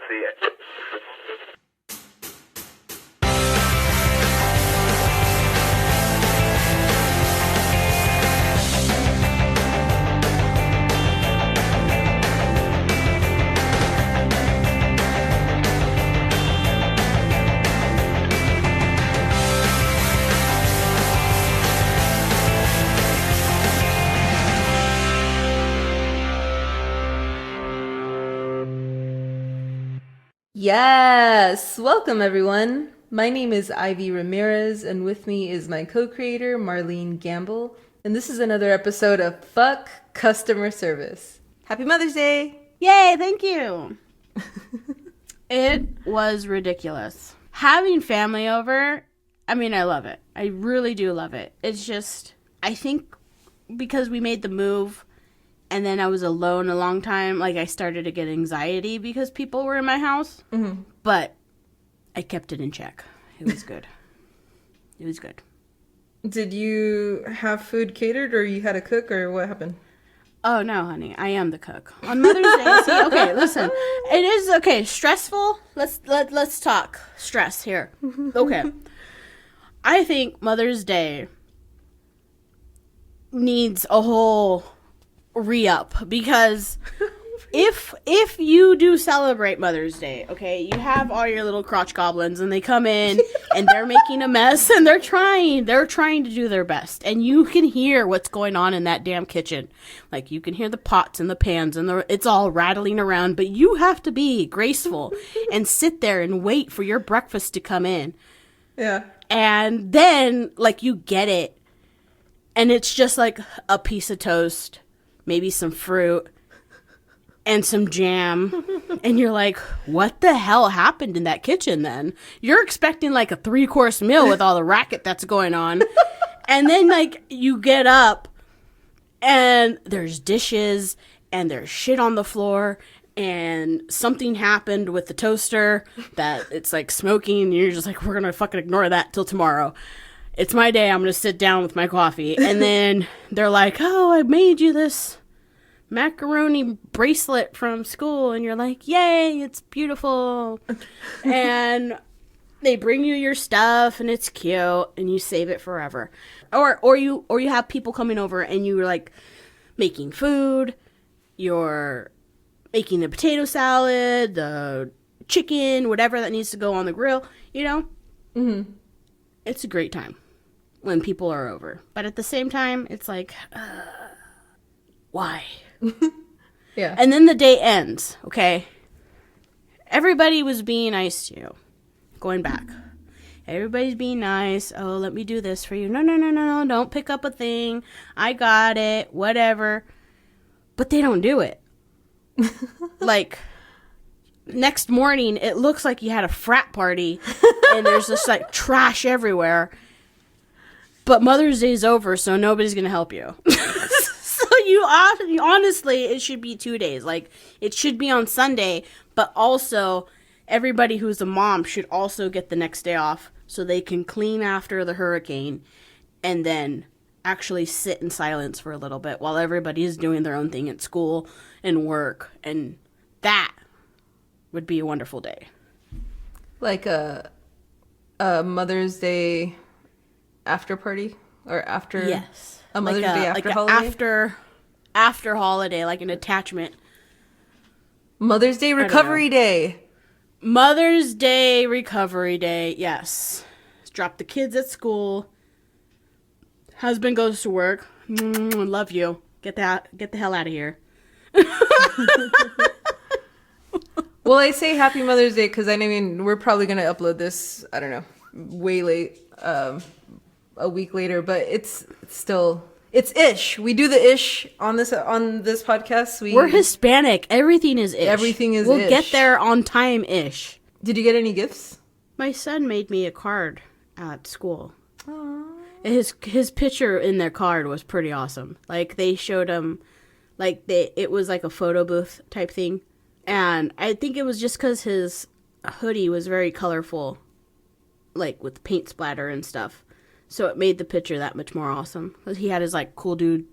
see. Yes! Welcome, everyone. My name is Ivy Ramirez, and with me is my co-creator, Marlene Gamble. And this is another episode of Fuck Customer Service. Happy Mother's Day! Yay, thank you! It was ridiculous. Having family over, I mean, I love it. I really do love it. It's just, I think because we made the move, and then I was alone a long time, like I started to get anxiety because people were in my house. Mm-hmm. But I kept it in check. It was good. It was good. Did you have food catered, or you had a cook, or what happened? Oh, no, honey. I am the cook. On Mother's Day, see, okay, listen. It is, okay, stressful. Let's talk stress here. Okay. I think Mother's Day needs a whole re-up, because if you do celebrate Mother's Day, okay, you have all your little crotch goblins, and they come in and they're making a mess, and they're trying to do their best, and you can hear what's going on in that damn kitchen. Like, you can hear the pots and the pans, and it's all rattling around, but you have to be graceful and sit there and wait for your breakfast to come in. Yeah. And then, like, you get it, and it's just like a piece of toast, maybe some fruit, and some jam. And you're like, what the hell happened in that kitchen then? You're expecting like a 3-course meal with all the racket that's going on. And then like you get up and there's dishes and there's shit on the floor and something happened with the toaster that it's like smoking, and you're just like, we're gonna fucking ignore that till tomorrow. It's my day. I'm going to sit down with my coffee. And then they're like, oh, I made you this macaroni bracelet from school. And you're like, yay, it's beautiful. And they bring you your stuff, and it's cute, and you save it forever. Or you have people coming over, and you're like making food. You're making the potato salad, the chicken, whatever that needs to go on the grill, you know? Mm-hmm. It's a great time when people are over. But at the same time, it's like, why? Yeah. And then the day ends, okay? Everybody was being nice to you. Going back. Everybody's being nice. Oh, let me do this for you. No. Don't pick up a thing. I got it. Whatever. But they don't do it. Like, next morning, it looks like you had a frat party, and there's just, like, trash everywhere. But Mother's Day's over, so nobody's going to help you. So you honestly, it should be 2 days. Like, it should be on Sunday, but also everybody who's a mom should also get the next day off so they can clean after the hurricane and then actually sit in silence for a little bit while everybody is doing their own thing at school and work. And that would be a wonderful day. Like a Mother's Day after party, or after? Yes. A Mother's Day after holiday? After holiday, like an attachment. Mother's Day recovery day. Mother's Day recovery day, yes. Drop the kids at school. Husband goes to work. Love you. Get the hell out of here. Well, I say Happy Mother's Day because I mean we're probably gonna upload this, I don't know, way late, a week later, but it's ish. We do the ish on this podcast. We're Hispanic. Everything is ish. Everything is we'll ish. Get there on time ish. Did you get any gifts? My son made me a card at school. Aww. His picture in their card was pretty awesome. Like they showed him, like it was like a photo booth type thing, and I think it was just because his hoodie was very colorful, like with paint splatter and stuff. So it made the picture that much more awesome. Because he had his, like, cool dude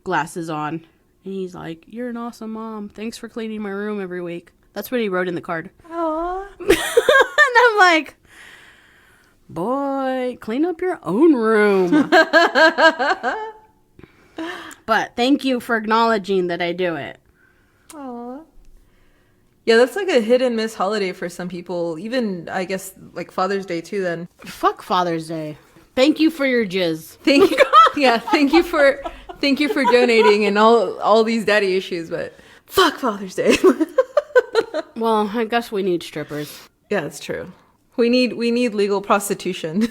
glasses on. And he's like, you're an awesome mom. Thanks for cleaning my room every week. That's what he wrote in the card. Aww. And I'm like, boy, clean up your own room. But thank you for acknowledging that I do it. Aww. Yeah, that's like a hit and miss holiday for some people. Even, I guess, like Father's Day too then. Fuck Father's Day. Thank you for your jizz. Thank you. Yeah, thank you for donating and all these daddy issues, but fuck Father's Day. Well, I guess we need strippers. Yeah, it's true. We need legal prostitution.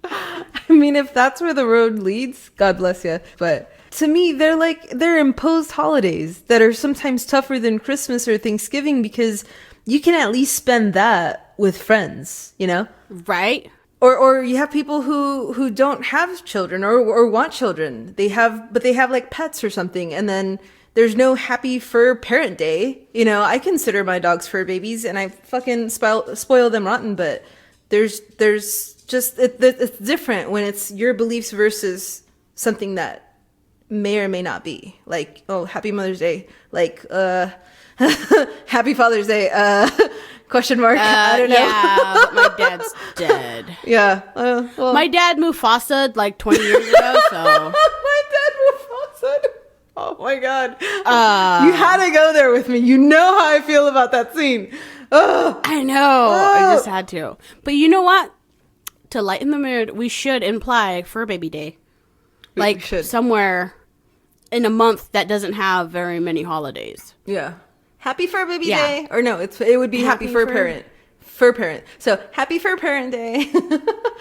I mean, if that's where the road leads, God bless you. But to me, they're imposed holidays that are sometimes tougher than Christmas or Thanksgiving because you can at least spend that with friends, you know? Right? Or you have people who don't have children or want children. They have like pets or something, and then there's no happy fur parent day. You know, I consider my dogs fur babies, and I fucking spoil them rotten. But there's just it's different when it's your beliefs versus something that may or may not be. Like, oh, happy Mother's Day. Like, happy Father's Day. Question mark. I don't know. Yeah, but my dad's dead. Yeah. Well. My dad Mufasa like 20 years ago, so. My dad Mufasa. Oh my God. You had to go there with me. You know how I feel about that scene. Ugh. I know. I just had to. But you know what? To lighten the mood, we should imply Fur Baby Day. Like somewhere in a month that doesn't have very many holidays. Yeah. Happy Fur Baby Day. Or no, it would be Happy Fur Parent. Fur Parent. So, Happy Fur Parent Day.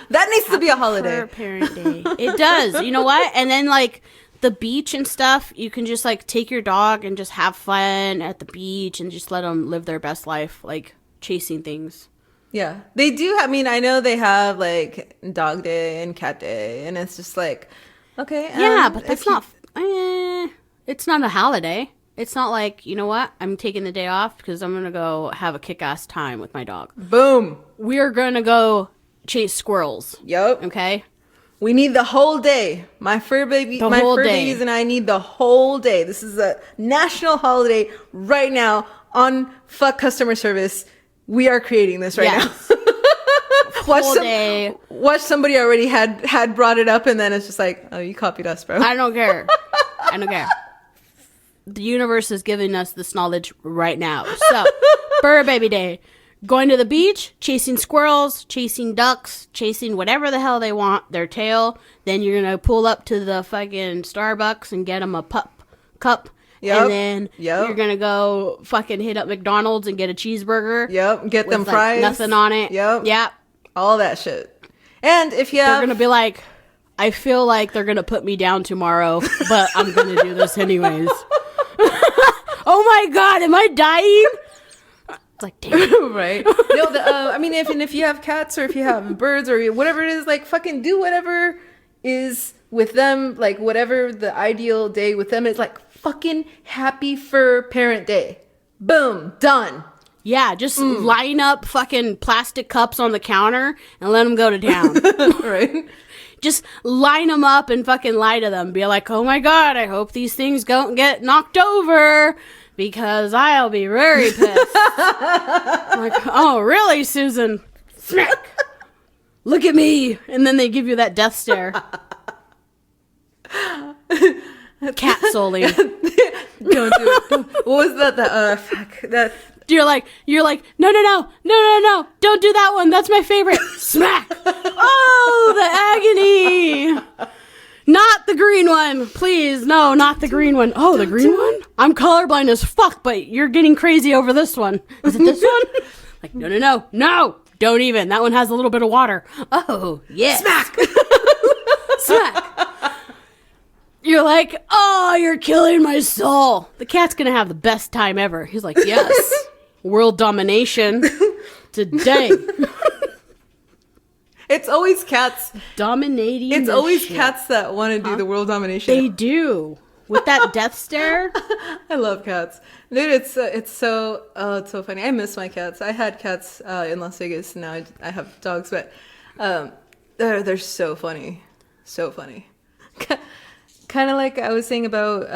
That needs to be a holiday. Fur Parent Day. It does. You know what? And then, like, the beach and stuff, you can just, like, take your dog and just have fun at the beach and just let them live their best life, like, chasing things. Yeah. They do. I mean, I know they have, like, Dog Day and Cat Day. And it's just like, okay. Yeah, but that's not... it's not a holiday. It's not like, you know what? I'm taking the day off because I'm going to go have a kick-ass time with my dog. Boom. We're going to go chase squirrels. Yep. Okay? We need the whole day. My fur babies and I need the whole day. This is a national holiday right now on Fuck Customer Service. We are creating this right now. Watch somebody already had brought it up and then it's just like, oh, you copied us, bro. I don't care. I don't care. The universe is giving us this knowledge right now. So, Fur Baby Day. Going to the beach, chasing squirrels, chasing ducks, chasing whatever the hell they want, their tail. Then you're going to pull up to the fucking Starbucks and get them a cup. Yep. And then you're going to go fucking hit up McDonald's and get a cheeseburger. Yep. Get them with, fries. Like, nothing on it. Yep. Yep. All that shit. And if you have... They're going to be like, I feel like they're going to put me down tomorrow, but I'm going to do this anyways. Oh my God, am I dying? It's like, damn. Right. No, I mean, if you have cats or if you have birds or whatever it is, like, fucking do whatever is with them, like, whatever the ideal day with them is, like, fucking Happy Fur Parent Day. Boom. Done. Yeah, just line up fucking plastic cups on the counter and let them go to town. Right. Just line them up and fucking lie to them. Be like, oh my God, I hope these things don't get knocked over because I'll be very pissed. Like, oh, really, Susan? Smack. Look at me. And then they give you that death stare. Cat Soli. Don't do it. What was that? Fuck. That. You're like, no, don't do that one. That's my favorite. Smack. Oh, the agony. Not the green one. Please, no, not the green one. Oh, the green one? I'm colorblind as fuck, but you're getting crazy over this one. Is it this one? Like, no, don't even. That one has a little bit of water. Oh, yeah. Smack. Smack. You're like, oh, you're killing my soul. The cat's going to have the best time ever. He's like, yes. World domination today. It's always cats dominating. It's always cats that want to do the world domination. They do. With that death stare. I love cats. Dude, it's so funny. I miss my cats. I had cats in Las Vegas. Now I have dogs, but they're so funny. So funny. Kind of like I was saying about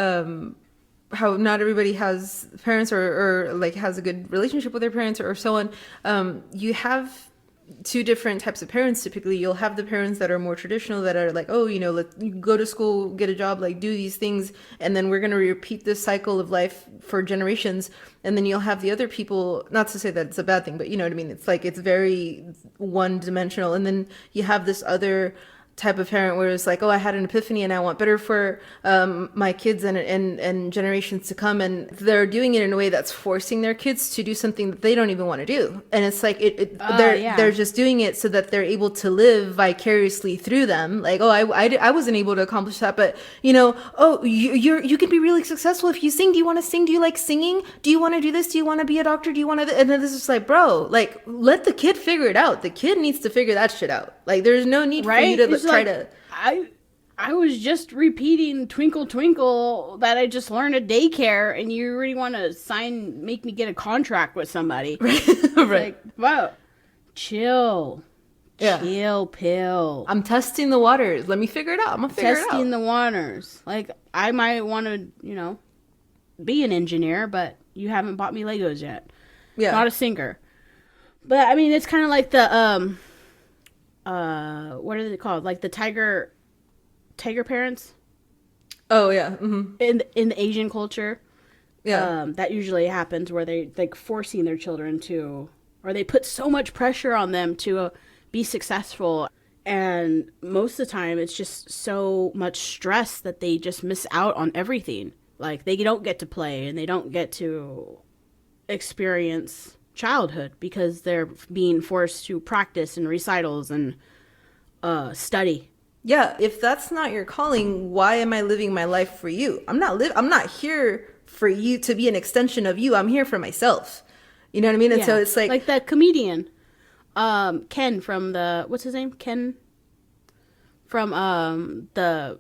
how not everybody has parents or like has a good relationship with their parents or so on. You have two different types of parents. Typically you'll have the parents that are more traditional, that are like, oh, you know, let you go to school, get a job, like do these things, and then we're going to repeat this cycle of life for generations. And then you'll have the other people, not to say that it's a bad thing, but you know what I mean, it's like it's very one dimensional. And then you have this other type of parent where it's like, oh, I had an epiphany and I want better for my kids and generations to come, and they're doing it in a way that's forcing their kids to do something that they don't even want to do. And it's like they're just doing it so that they're able to live vicariously through them. Like, oh, I wasn't able to accomplish that, but you know, oh, you can be really successful if you sing. Do you want to sing? Do you like singing? Do you want to do this? Do you want to be a doctor? Do you want to? And then this is like, bro, like let the kid figure it out. The kid needs to figure that shit out. Like there's no need for you to try to. I was just repeating Twinkle Twinkle that I just learned at daycare, and you already want to make me get a contract with somebody. Right. Like, whoa, chill. Yeah. Chill pill. I'm testing the waters. Let me figure it out. I'm gonna figure it out. Testing the waters. Like, I might want to, you know, be an engineer, but you haven't bought me Legos yet. Yeah. Not a singer. But I mean, it's kind of like the what are they called? Like the tiger parents. Oh yeah. Mm-hmm. In the Asian culture, yeah, that usually happens where they like forcing their children to, or they put so much pressure on them to be successful, and most of the time it's just so much stress that they just miss out on everything. Like they don't get to play and they don't get to experience childhood because they're being forced to practice and recitals and study. Yeah, if that's not your calling, why am I living my life for you? I'm not here for you to be an extension of you. I'm here for myself. You know what I mean? And so it's like that comedian Ken from what's his name? Ken from the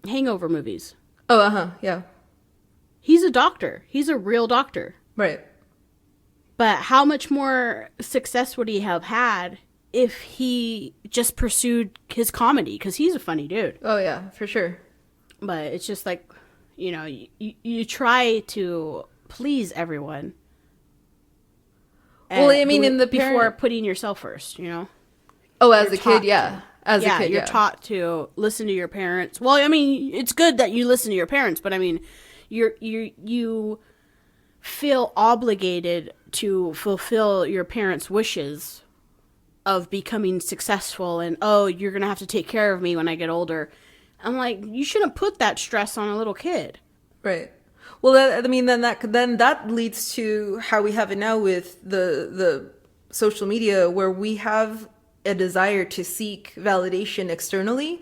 Hangover movies. Oh, uh-huh. Yeah. He's a doctor. He's a real doctor. Right. But how much more success would he have had if he just pursued his comedy? Because he's a funny dude. Oh, yeah, for sure. But it's just like, you know, you try to please everyone. Well, I mean, before putting yourself first, you know? Oh, as a kid, yeah. As a kid, you're taught to listen to your parents. Well, I mean, it's good that you listen to your parents, but I mean, you feel obligated to fulfill your parents' wishes of becoming successful, and oh, you're gonna have to take care of me when I get older. I'm like, you shouldn't put that stress on a little kid. Right. Well, then that leads to how we have it now with the social media, where we have a desire to seek validation externally,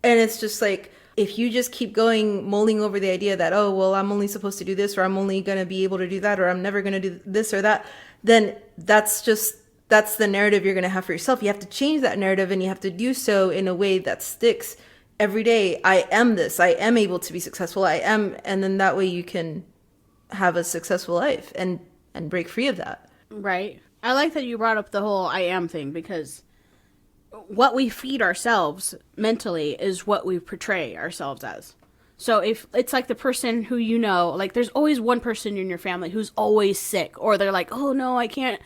and it's just like, if you just keep mulling over the idea that, oh, well, I'm only supposed to do this, or I'm only going to be able to do that, or I'm never going to do this or that, then that's the narrative you're going to have for yourself. You have to change that narrative, and you have to do so in a way that sticks every day. I am this. I am able to be successful. I am. And then that way you can have a successful life and break free of that. Right. I like that you brought up the whole I am thing, because what we feed ourselves mentally is what we portray ourselves as. So if it's like the person who, you know, like there's always one person in your family who's always sick, or they're like, oh no, I can't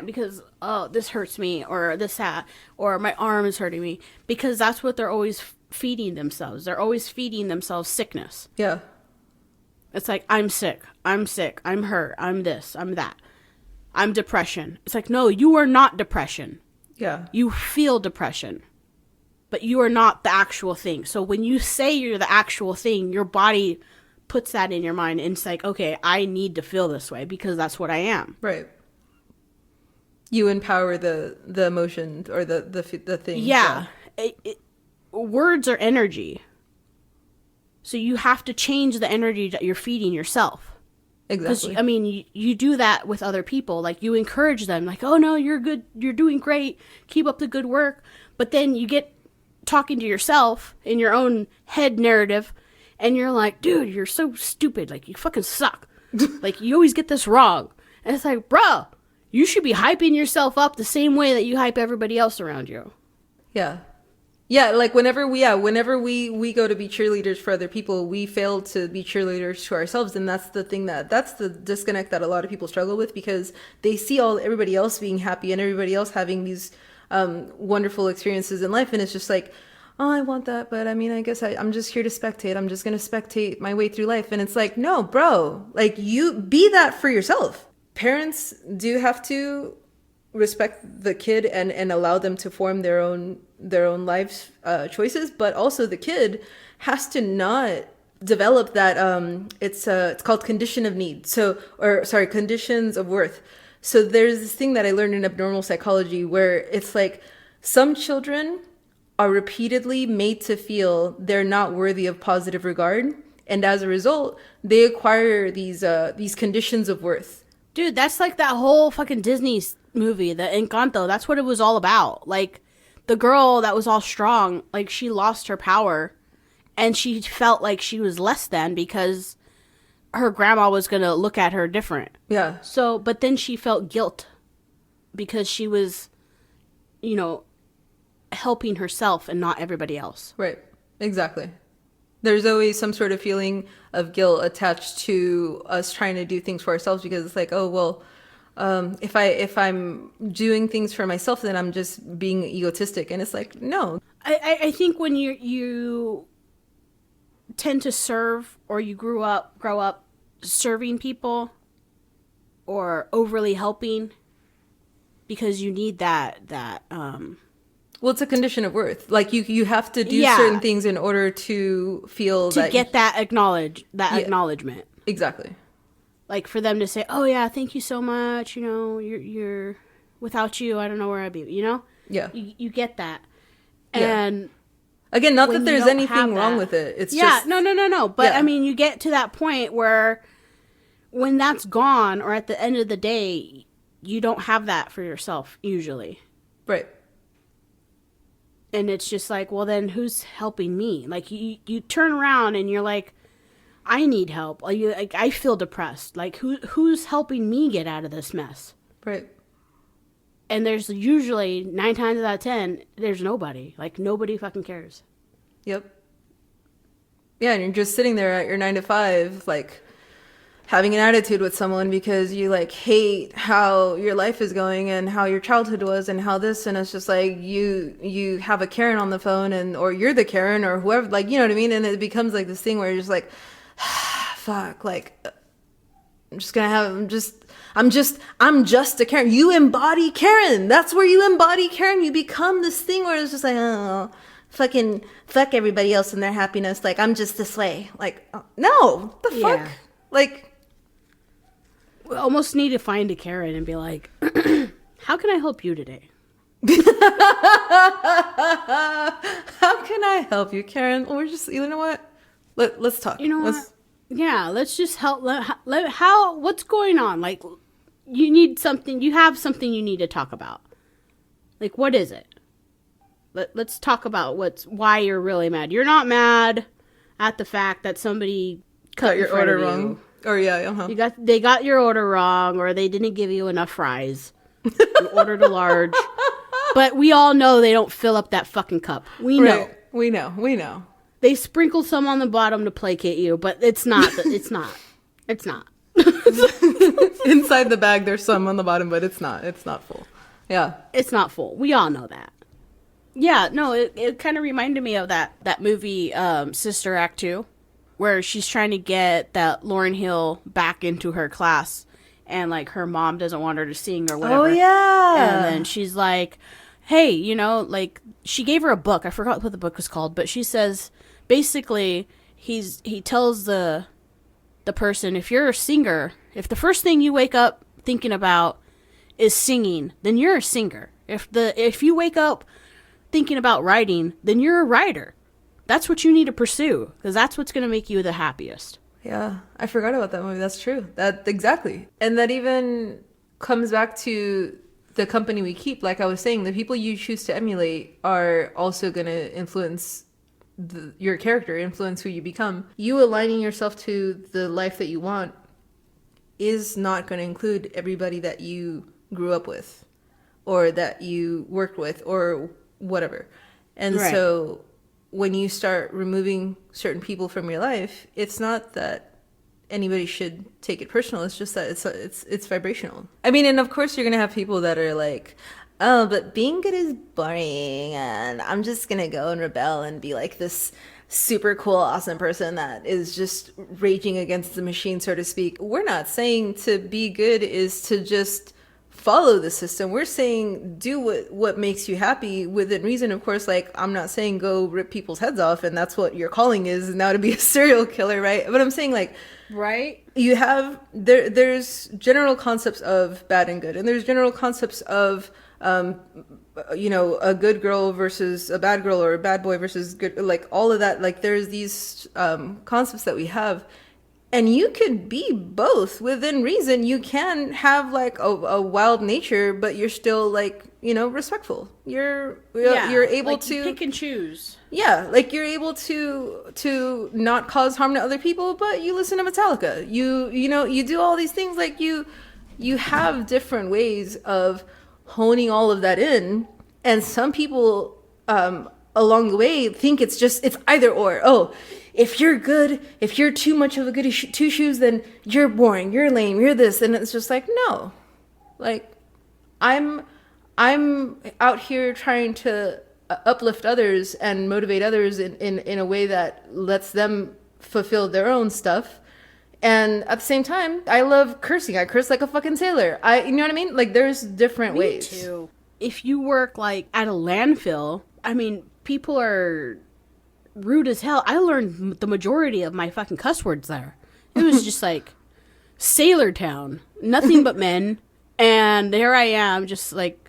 because, oh, this hurts me, or this, or my arm is hurting me, because that's what they're always feeding themselves. They're always feeding themselves sickness. Yeah. It's like, I'm sick, I'm hurt, I'm this, I'm that, I'm depression. It's like, no, you are not depression. Yeah. You feel depression, but you are not the actual thing. So when you say you're the actual thing, your body puts that in your mind, and it's like, okay, I need to feel this way because that's what I am. Right. You empower the emotion or the thing. Yeah. Words are energy. So you have to change the energy that you're feeding yourself. Exactly. Because, I mean, you do that with other people. Like, you encourage them. Like, oh, no, you're good. You're doing great. Keep up the good work. But then you get talking to yourself in your own head narrative, and you're like, dude, you're so stupid. Like, you fucking suck. Like, you always get this wrong. And it's like, bro, you should be hyping yourself up the same way that you hype everybody else around you. Yeah. Yeah, like whenever we go to be cheerleaders for other people, we fail to be cheerleaders to ourselves, and that's the disconnect that a lot of people struggle with, because they see all everybody else being happy and everybody else having these wonderful experiences in life, and it's just like, oh, I want that, but I mean, I guess I'm just here to spectate. I'm just gonna spectate my way through life, and it's like, no, bro, like you be that for yourself. Parents do have to respect the kid and allow them to form their own life choices, but also the kid has to not develop that it's called condition of need, so, or sorry, conditions of worth. So there's this thing that I learned in abnormal psychology where it's like some children are repeatedly made to feel they're not worthy of positive regard, and as a result they acquire these conditions of worth. Dude, that's like that whole fucking Disney movie, the Encanto. That's what it was all about. Like, the girl that was all strong, like, she lost her power, and she felt like she was less than because her grandma was gonna look at her different. Yeah. So, but then she felt guilt because she was, you know, helping herself and not everybody else. Right. Exactly. There's always some sort of feeling of guilt attached to us trying to do things for ourselves, because it's like, oh, well, if I'm doing things for myself, then I'm just being egotistic. And it's like, no. I think when you tend to serve, or you grow up serving people or overly helping because you need that Well, it's a condition of worth. Like you have to do certain things in order to feel to that get that acknowledgement. Exactly. Like, for them to say, "Oh yeah, thank you so much. You know, you're without you, I don't know where I'd be." You know. Yeah. You get that, and again, not that there's anything wrong with it. It's just no. But I mean, you get to that point where when that's gone, or at the end of the day, you don't have that for yourself usually. Right. And it's just like, well, then who's helping me? Like, you turn around and you're like, I need help. Like, I feel depressed. Like, who's helping me get out of this mess? Right. And there's usually 9 times out of 10, there's nobody. Like, nobody fucking cares. Yep. Yeah, and you're just sitting there at your 9 to 5, like, having an attitude with someone because you like hate how your life is going and how your childhood was and how this, and it's just like you have a Karen on the phone, and or you're the Karen or whoever, like, you know what I mean, and it becomes like this thing where you're just like, fuck, like I'm just a Karen. You embody Karen. That's where you embody Karen. You become this thing where it's just like, oh, fuck everybody else and their happiness. Like, I'm just this way. Like, no, the fuck, like. We almost need to find a Karen and be like, how can I help you today? How can I help you, Karen? We're just, you know what? Let's talk. You know what? Yeah, let's just help. What's going on? Like, you need something. You have something you need to talk about. Like, what is it? Let's talk about why you're really mad. You're not mad at the fact that somebody cut your order wrong. Or they got your order wrong, or they didn't give you enough fries. You ordered a large, but we all know they don't fill up that fucking cup. We know. Right. We know. They sprinkle some on the bottom to placate you, but it's not. It's not. Inside the bag, there's some on the bottom, but it's not. It's not full. Yeah. It's not full. We all know that. Yeah. No. It kind of reminded me of that movie, Sister Act 2. Where she's trying to get that Lauryn Hill back into her class, and like her mom doesn't want her to sing or whatever. Oh yeah. And then she's like, "Hey, you know, like," she gave her a book. I forgot what the book was called, but she says basically he tells the person, if you're a singer, if the first thing you wake up thinking about is singing, then you're a singer. If you wake up thinking about writing, then you're a writer. That's what you need to pursue, because that's what's going to make you the happiest. Yeah, I forgot about that movie. That's true. That exactly. And that even comes back to the company we keep. Like I was saying, the people you choose to emulate are also going to influence your character, influence who you become. You aligning yourself to the life that you want is not going to include everybody that you grew up with or that you worked with or whatever. And Right. so when you start removing certain people from your life, it's not that anybody should take it personal. It's just that it's vibrational. I mean, and of course you're gonna have people that are like, oh, but being good is boring, and I'm just gonna go and rebel and be like this super cool, awesome person that is just raging against the machine, so to speak. We're not saying to be good is to just follow the system. We're saying do what makes you happy within reason. Of course, like, I'm not saying go rip people's heads off and that's what your calling is now, to be a serial killer, right? But I'm saying, like, Right. you have there's general concepts of bad and good, and there's general concepts of a good girl versus a bad girl, or a bad boy versus good, like all of that. Like, there's these concepts that we have, and you can be both within reason. You can have like a wild nature, but you're still like, respectful. You're able like to you pick and choose. Yeah, like you're able to not cause harm to other people, but you listen to Metallica. You do all these things. Like, you have different ways of honing all of that in, and some people along the way think it's either or. Oh, if you're good, if you're too much of a goody two shoes, then you're boring, you're lame, you're this, and it's just like, no, like I'm out here trying to uplift others and motivate others in a way that lets them fulfill their own stuff. And at the same time, I love cursing. I curse like a fucking sailor. You know what I mean? Like, there's different ways. Me too. If you work like at a landfill, I mean, people are rude as hell. I learned the majority of my fucking cuss words there. It was just like Sailor Town, nothing but men. And there I am, just like,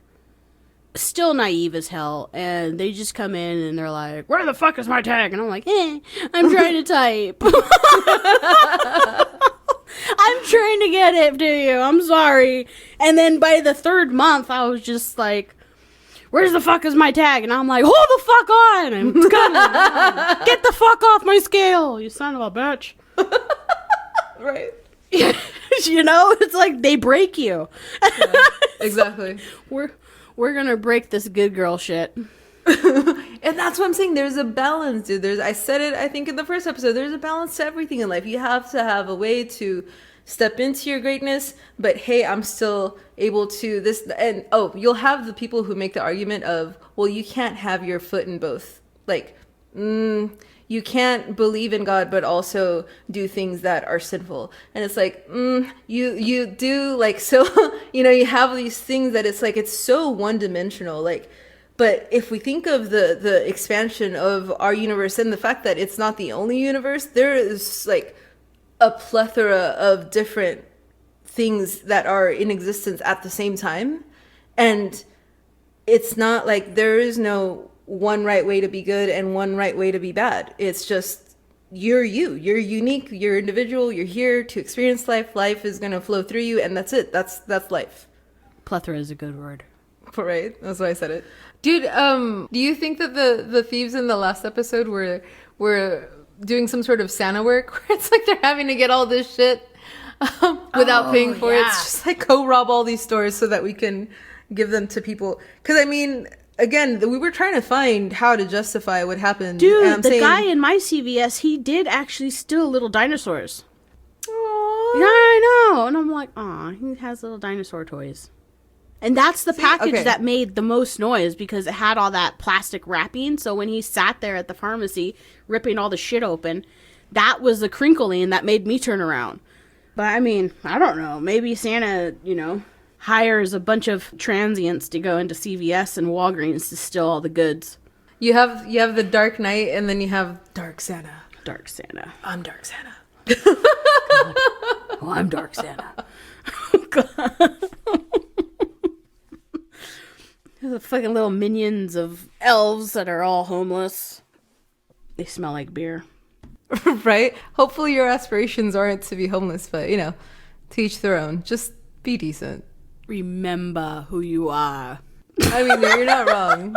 still naive as hell, and they just come in and they're like, where the fuck is my tag? And I'm like, I'm trying to type. I'm trying to get it to you, I'm sorry. And then by the third month I was just like, where's the fuck is my tag? And I'm like, hold the fuck on, and it's coming. Get the fuck off my scale, you son of a bitch. Right. It's like they break you. Yeah, exactly. We're gonna break this good girl shit. And that's what I'm saying. There's a balance, dude. I said it, I think, in the first episode. There's a balance to everything in life. You have to have a way to step into your greatness, but hey, I'm still able to this. And you'll have the people who make the argument of, well, you can't have your foot in both. Like, you can't believe in God but also do things that are sinful. And it's like, you do, like, so you have these things that it's like, it's so one-dimensional. Like, but if we think of the expansion of our universe and the fact that it's not the only universe, there is like a plethora of different things that are in existence at the same time. And it's not like there is no one right way to be good and one right way to be bad. It's just, you're unique, you're individual, you're here to experience life. Life is going to flow through you, and that's it. That's life. Plethora is a good word. Right? That's why I said it. Dude, do you think that the thieves in the last episode were doing some sort of Santa work where it's like they're having to get all this shit without paying for it? It's just like, go rob all these stores so that we can give them to people. Because, I mean, again, we were trying to find how to justify what happened. Dude, the guy in my CVS, he did actually steal little dinosaurs. Aww. Yeah, I know. And I'm like, aw, he has little dinosaur toys. And that's the package that made the most noise, because it had all that plastic wrapping. So when he sat there at the pharmacy ripping all the shit open, that was the crinkling that made me turn around. But I mean, I don't know. Maybe Santa, hires a bunch of transients to go into CVS and Walgreens to steal all the goods. You have the Dark Knight, and then you have Dark Santa. Dark Santa. I'm Dark Santa. Oh, I'm Dark Santa. God. The fucking little minions of elves that are all homeless. They smell like beer. Right? Hopefully your aspirations aren't to be homeless, but, to each their own. Just be decent. Remember who you are. I mean, you're not wrong.